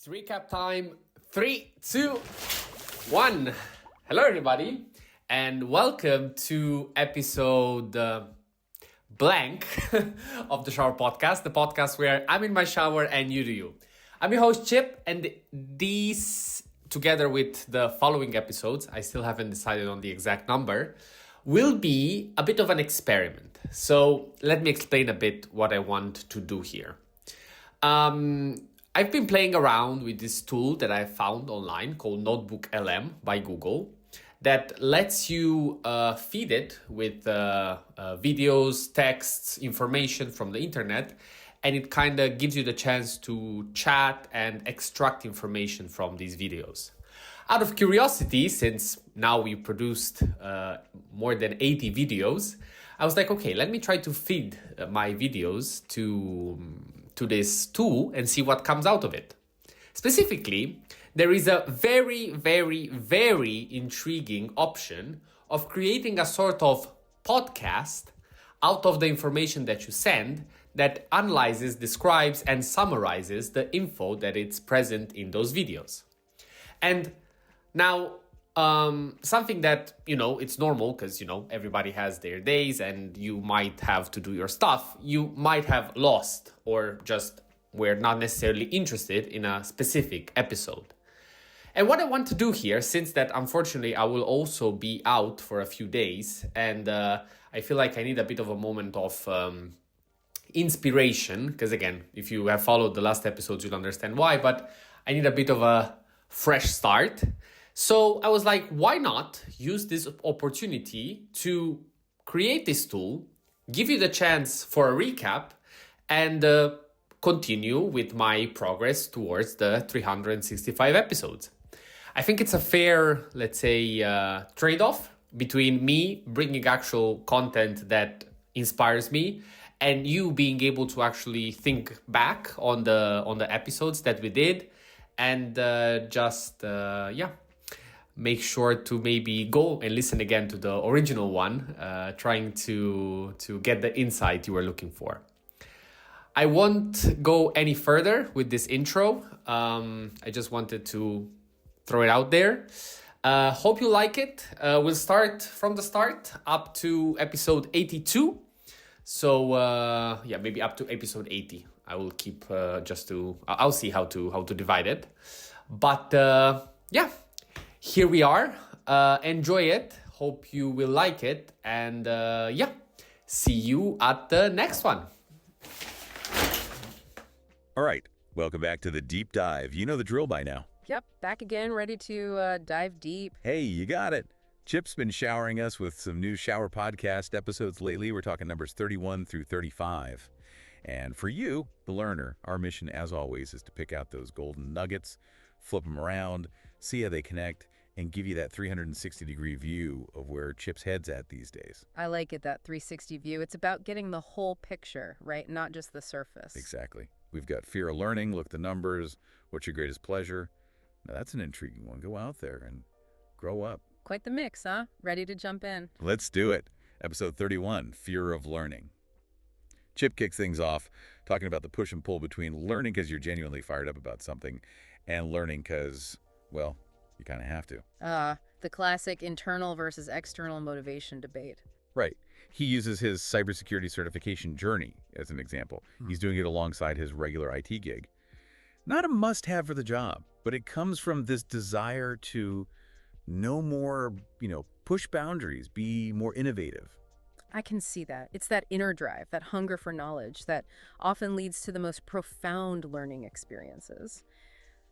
It's recap time. 3, 2, 1. Hello, everybody, and welcome to episode blank of the Shower Podcast, the podcast where I'm in my shower and you do you. I'm your host, Chip, and these, together with the following episodes, I still haven't decided on the exact number, will be a bit of an experiment. So let me explain a bit what I want to do here. I've been playing around with this tool that I found online called Notebook LM by Google that lets you feed it with videos, texts, information from the internet, and it kind of gives you the chance to chat and extract information from these videos. Out of curiosity, since now we produced more than 80 videos, I was like, okay, let me try to feed my videos to this tool and see what comes out of it. Specifically, there is a very, very, very intriguing option of creating a sort of podcast out of the information that you send that analyzes, describes, and summarizes the info that it's present in those videos. And now, something that, it's normal because, everybody has their days and you might have to do your stuff. You might have lost or just were not necessarily interested in a specific episode. And what I want to do here, since that unfortunately I will also be out for a few days and I feel like I need a bit of a moment of inspiration, because again, if you have followed the last episodes, you'll understand why, but I need a bit of a fresh start. So I was like, why not use this opportunity to create this tool, give you the chance for a recap, and continue with my progress towards the 365 episodes. I think it's a fair, let's say, trade-off between me bringing actual content that inspires me and you being able to actually think back on the episodes that we did and make sure to maybe go and listen again to the original one, trying to get the insight you were looking for. I won't go any further with this intro. I just wanted to throw it out there. Hope you like it. We'll start from the start up to episode 82. So maybe up to episode 80. I will keep I'll see how to divide it. But here we are. Enjoy it. Hope you will like it. And see you at the next one. All right. Welcome back to the Deep Dive. You know the drill by now. Yep, back again, ready to dive deep. Hey, you got it. Chip's been showering us with some new Shower Podcast episodes lately. We're talking numbers 31 through 35. And for you, the learner, our mission, as always, is to pick out those golden nuggets, flip them around, see how they connect, and give you that 360-degree view of where Chip's head's at these days. I like it, that 360 view. It's about getting the whole picture, right? Not just the surface. Exactly. We've got fear of learning, look at the numbers, what's your greatest pleasure. Now, that's an intriguing one. Go out there and grow up. Quite the mix, huh? Ready to jump in. Let's do it. Episode 31, Fear of Learning. Chip kicks things off talking about the push and pull between learning because you're genuinely fired up about something and learning because, well, you kind of have to. The classic internal versus external motivation debate. Right. He uses his cybersecurity certification journey as an example. He's doing it alongside his regular IT gig. Not a must-have for the job, but it comes from this desire to know more, push boundaries, be more innovative. I can see that. It's that inner drive, that hunger for knowledge that often leads to the most profound learning experiences.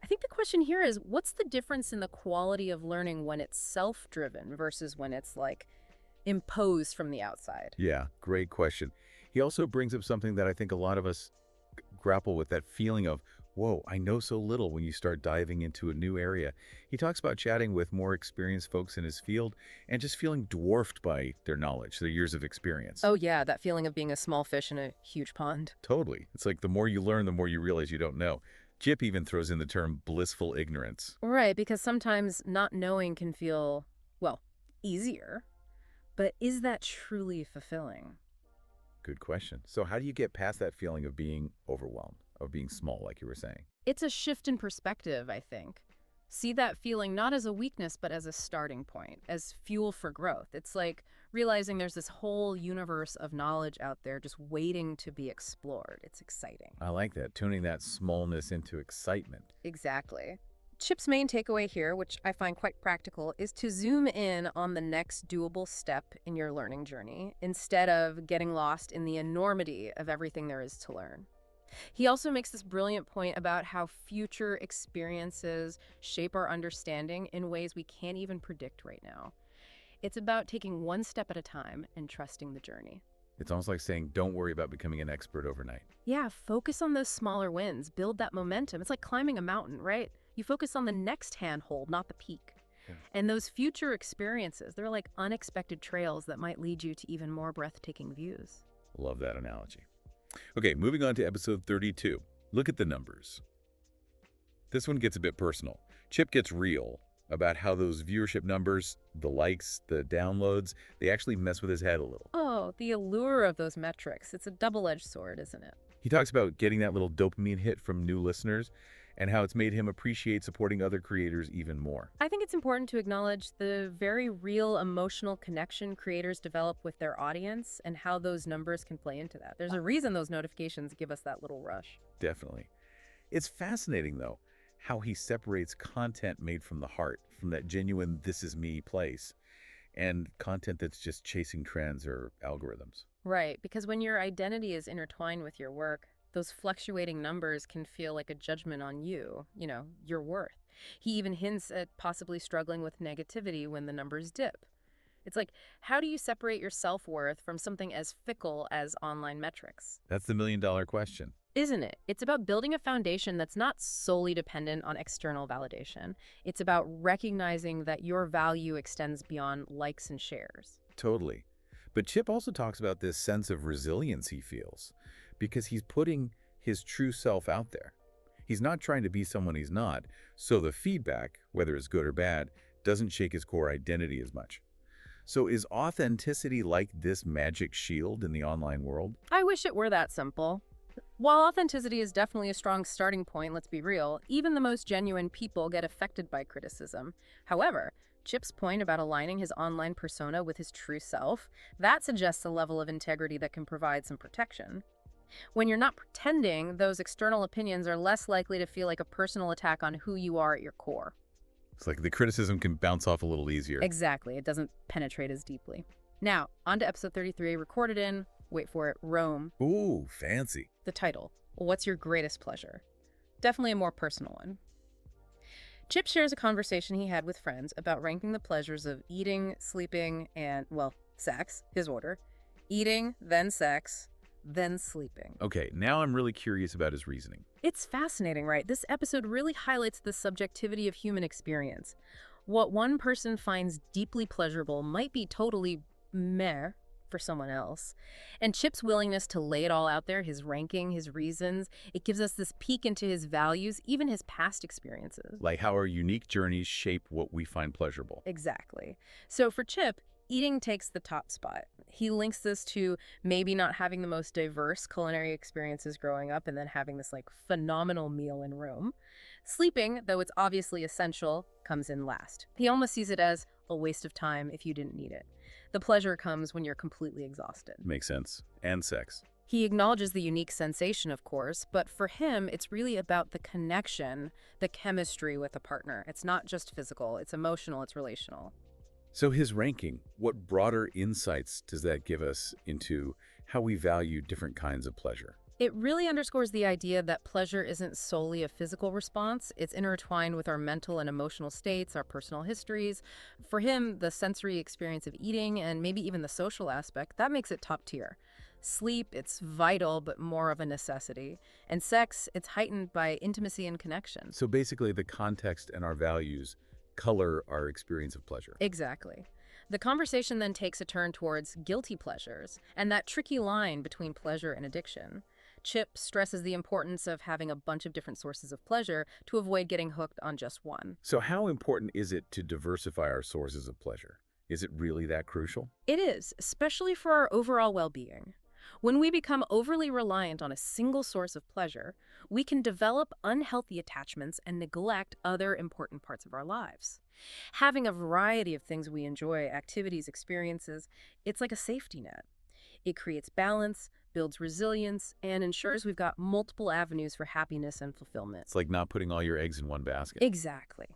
I think the question here is, what's the difference in the quality of learning when it's self-driven versus when it's imposed from the outside? Yeah, great question. He also brings up something that I think a lot of us grapple with, that feeling of, whoa, I know so little when you start diving into a new area. He talks about chatting with more experienced folks in his field and just feeling dwarfed by their knowledge, their years of experience. Oh yeah, that feeling of being a small fish in a huge pond. Totally. It's like the more you learn, the more you realize you don't know. Chip even throws in the term blissful ignorance. Right, because sometimes not knowing can feel, easier. But is that truly fulfilling? Good question. So how do you get past that feeling of being overwhelmed, of being small, like you were saying? It's a shift in perspective, I think. See that feeling not as a weakness, but as a starting point, as fuel for growth. It's like realizing there's this whole universe of knowledge out there just waiting to be explored. It's exciting. I like that, tuning that smallness into excitement. Exactly. Chip's main takeaway here, which I find quite practical, is to zoom in on the next doable step in your learning journey instead of getting lost in the enormity of everything there is to learn. He also makes this brilliant point about how future experiences shape our understanding in ways we can't even predict right now. It's about taking one step at a time and trusting the journey. It's almost like saying, don't worry about becoming an expert overnight. Yeah, focus on those smaller wins, build that momentum. It's like climbing a mountain, right? You focus on the next handhold, not the peak. Yeah. And those future experiences, they're like unexpected trails that might lead you to even more breathtaking views. Love that analogy. Okay, moving on to episode 32. Look at the numbers. This one gets a bit personal. Chip gets real about how those viewership numbers, the likes, the downloads, they actually mess with his head a little. Oh, the allure of those metrics. It's a double-edged sword, isn't it? He talks about getting that little dopamine hit from new listeners and how it's made him appreciate supporting other creators even more. I think it's important to acknowledge the very real emotional connection creators develop with their audience and how those numbers can play into that. There's a reason those notifications give us that little rush. Definitely. It's fascinating, though, how he separates content made from the heart, from that genuine this is me place, and content that's just chasing trends or algorithms. Right, because when your identity is intertwined with your work, those fluctuating numbers can feel like a judgment on you, your worth. He even hints at possibly struggling with negativity when the numbers dip. It's like, how do you separate your self-worth from something as fickle as online metrics? That's the million-dollar question. Isn't it? It's about building a foundation that's not solely dependent on external validation. It's about recognizing that your value extends beyond likes and shares. Totally. But Chip also talks about this sense of resilience he feels because he's putting his true self out there. He's not trying to be someone he's not, so the feedback, whether it's good or bad, doesn't shake his core identity as much. So is authenticity like this magic shield in the online world? I wish it were that simple. While authenticity is definitely a strong starting point, let's be real, even the most genuine people get affected by criticism. However, Chip's point about aligning his online persona with his true self, that suggests a level of integrity that can provide some protection. When you're not pretending, those external opinions are less likely to feel like a personal attack on who you are at your core. It's like the criticism can bounce off a little easier. Exactly. It doesn't penetrate as deeply. Now, on to episode 33, recorded in, wait for it, Rome. Ooh, fancy. The title, What's Your Greatest Pleasure? Definitely a more personal one. Chip shares a conversation he had with friends about ranking the pleasures of eating, sleeping, and, well, sex, his order. Eating, then sex, then sleeping. Okay, now I'm really curious about his reasoning. It's fascinating, right? This episode really highlights the subjectivity of human experience. What one person finds deeply pleasurable might be totally meh for someone else. And Chip's willingness to lay it all out there, his ranking, his reasons, it gives us this peek into his values, even his past experiences. Like how our unique journeys shape what we find pleasurable. Exactly. So for Chip, eating takes the top spot. He links this to maybe not having the most diverse culinary experiences growing up and then having this phenomenal meal in Rome. Sleeping, though it's obviously essential, comes in last. He almost sees it as a waste of time if you didn't need it. The pleasure comes when you're completely exhausted. Makes sense. And sex. He acknowledges the unique sensation, of course, but for him, it's really about the connection, the chemistry with a partner. It's not just physical, it's emotional, it's relational. So his ranking, what broader insights does that give us into how we value different kinds of pleasure? It really underscores the idea that pleasure isn't solely a physical response. It's intertwined with our mental and emotional states, our personal histories. For him, the sensory experience of eating and maybe even the social aspect, that makes it top tier. Sleep, it's vital, but more of a necessity. And sex, it's heightened by intimacy and connection. So basically the context and our values color our experience of pleasure. Exactly. The conversation then takes a turn towards guilty pleasures and that tricky line between pleasure and addiction. Chip stresses the importance of having a bunch of different sources of pleasure to avoid getting hooked on just one. So how important is it to diversify our sources of pleasure? Is it really that crucial? It is, especially for our overall well-being. When we become overly reliant on a single source of pleasure, we can develop unhealthy attachments and neglect other important parts of our lives. Having a variety of things we enjoy, activities, experiences, it's like a safety net. It creates balance, builds resilience, and ensures we've got multiple avenues for happiness and fulfillment. It's like not putting all your eggs in one basket. Exactly.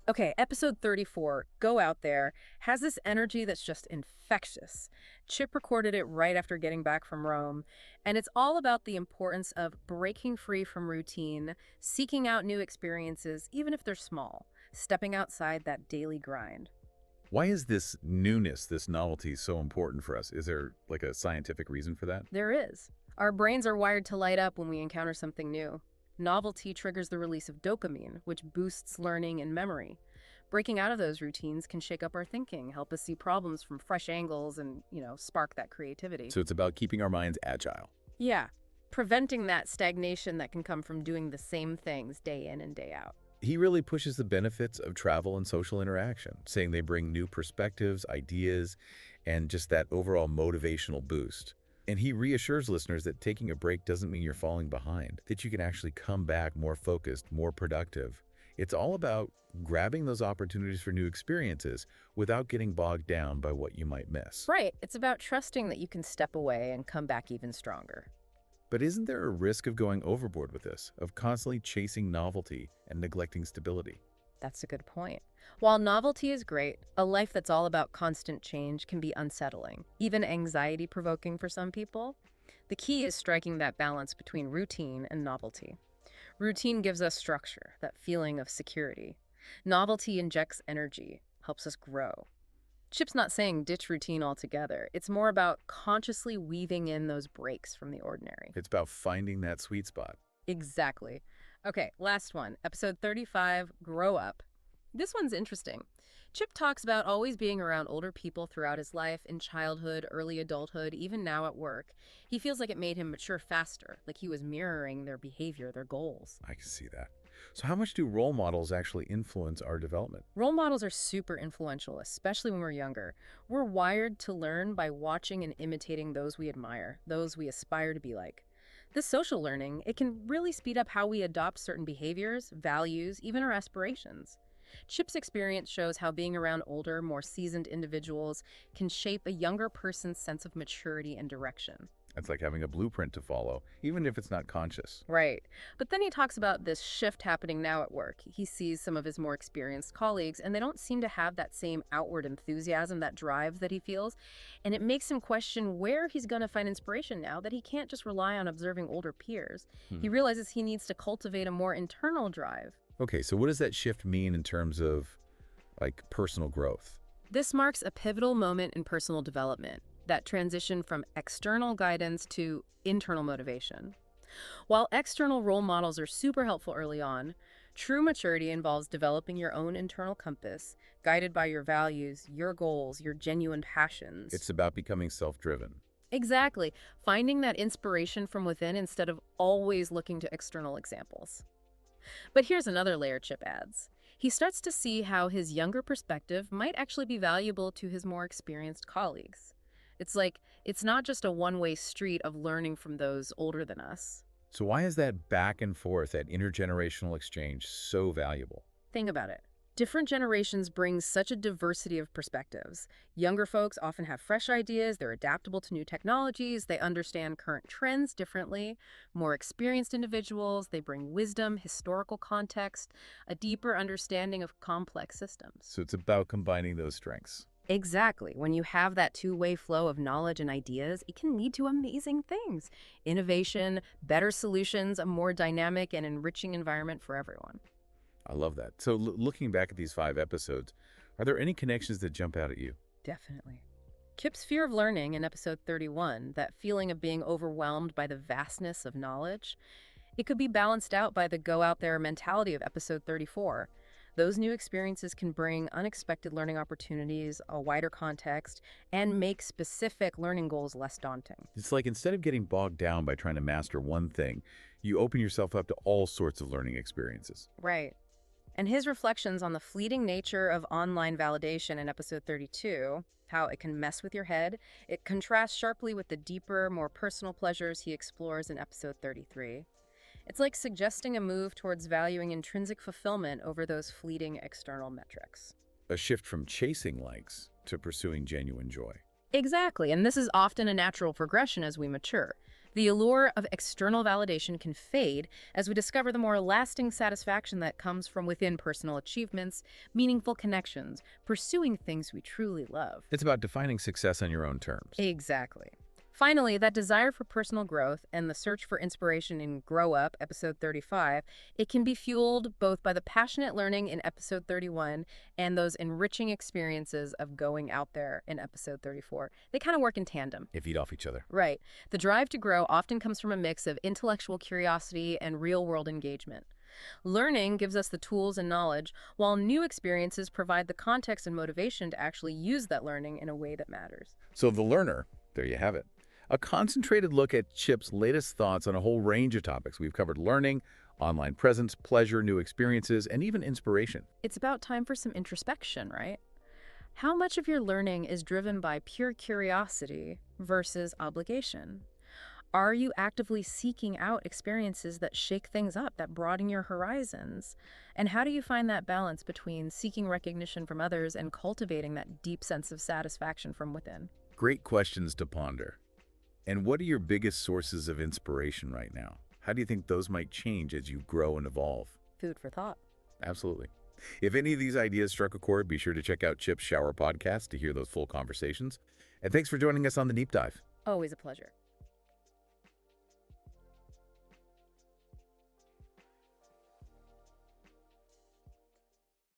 Okay, episode 34, Go Out There, has this energy that's just infectious. Chip recorded it right after getting back from Rome, and it's all about the importance of breaking free from routine, seeking out new experiences, even if they're small, stepping outside that daily grind. Why is this newness, this novelty so important for us? Is there like a scientific reason for that? There is. Our brains are wired to light up when we encounter something new. Novelty triggers the release of dopamine, which boosts learning and memory. Breaking out of those routines can shake up our thinking, help us see problems from fresh angles, and, spark that creativity. So it's about keeping our minds agile. Yeah, preventing that stagnation that can come from doing the same things day in and day out. He really pushes the benefits of travel and social interaction, saying they bring new perspectives, ideas, and just that overall motivational boost. And he reassures listeners that taking a break doesn't mean you're falling behind, that you can actually come back more focused, more productive. It's all about grabbing those opportunities for new experiences without getting bogged down by what you might miss. Right. It's about trusting that you can step away and come back even stronger. But isn't there a risk of going overboard with this, of constantly chasing novelty and neglecting stability? That's a good point. While novelty is great, a life that's all about constant change can be unsettling, even anxiety-provoking for some people. The key is striking that balance between routine and novelty. Routine gives us structure, that feeling of security. Novelty injects energy, helps us grow. Chip's not saying ditch routine altogether. It's more about consciously weaving in those breaks from the ordinary. It's about finding that sweet spot. Exactly. Okay, last one. Episode 35, Grow Up. This one's interesting. Chip talks about always being around older people throughout his life, in childhood, early adulthood, even now at work. He feels like it made him mature faster, like he was mirroring their behavior, their goals. I can see that. So how much do role models actually influence our development? Role models are super influential, especially when we're younger. We're wired to learn by watching and imitating those we admire, those we aspire to be like. This social learning, it can really speed up how we adopt certain behaviors, values, even our aspirations. Chip's experience shows how being around older, more seasoned individuals can shape a younger person's sense of maturity and direction. It's like having a blueprint to follow, even if it's not conscious. Right. But then he talks about this shift happening now at work. He sees some of his more experienced colleagues, and they don't seem to have that same outward enthusiasm, that drive that he feels. And it makes him question where he's going to find inspiration now, that he can't just rely on observing older peers. He realizes he needs to cultivate a more internal drive. Okay, so what does that shift mean in terms of, like, personal growth? This marks a pivotal moment in personal development, that transition from external guidance to internal motivation. While external role models are super helpful early on, true maturity involves developing your own internal compass, guided by your values, your goals, your genuine passions. It's about becoming self-driven. Exactly. Finding that inspiration from within instead of always looking to external examples. But here's another layer Chip adds. He starts to see how his younger perspective might actually be valuable to his more experienced colleagues. It's like, it's not just a one-way street of learning from those older than us. So why is that back and forth, that intergenerational exchange, so valuable? Think about it. Different generations bring such a diversity of perspectives. Younger folks often have fresh ideas, they're adaptable to new technologies, they understand current trends differently. More experienced individuals, they bring wisdom, historical context, a deeper understanding of complex systems. So it's about combining those strengths. Exactly. When you have that two-way flow of knowledge and ideas, it can lead to amazing things. Innovation, better solutions, a more dynamic and enriching environment for everyone. I love that. So looking back at these 5 episodes, are there any connections that jump out at you? Definitely. Chip's fear of learning in episode 31, that feeling of being overwhelmed by the vastness of knowledge, it could be balanced out by the go out there mentality of episode 34. Those new experiences can bring unexpected learning opportunities, a wider context, and make specific learning goals less daunting. It's like instead of getting bogged down by trying to master one thing, you open yourself up to all sorts of learning experiences. Right. And his reflections on the fleeting nature of online validation in episode 32, how it can mess with your head. It contrasts sharply with the deeper, more personal pleasures he explores in episode 33. It's like suggesting a move towards valuing intrinsic fulfillment over those fleeting external metrics. A shift from chasing likes to pursuing genuine joy. Exactly, and this is often a natural progression as we mature. The allure of external validation can fade as we discover the more lasting satisfaction that comes from within personal achievements, meaningful connections, pursuing things we truly love. It's about defining success on your own terms. Exactly. Finally, that desire for personal growth and the search for inspiration in Grow Up, episode 35, it can be fueled both by the passionate learning in episode 31 and those enriching experiences of going out there in episode 34. They kind of work in tandem. They feed off each other. Right. The drive to grow often comes from a mix of intellectual curiosity and real-world engagement. Learning gives us the tools and knowledge, while new experiences provide the context and motivation to actually use that learning in a way that matters. So The Learner, there you have it. A concentrated look at Chip's latest thoughts on a whole range of topics. We've covered learning, online presence, pleasure, new experiences, and even inspiration. It's about time for some introspection, right? How much of your learning is driven by pure curiosity versus obligation? Are you actively seeking out experiences that shake things up, that broaden your horizons? And how do you find that balance between seeking recognition from others and cultivating that deep sense of satisfaction from within? Great questions to ponder. And what are your biggest sources of inspiration right now? How do you think those might change as you grow and evolve? Food for thought. Absolutely. If any of these ideas struck a chord, be sure to check out Chip's Shower podcast to hear those full conversations. And thanks for joining us on The Deep Dive. Always a pleasure.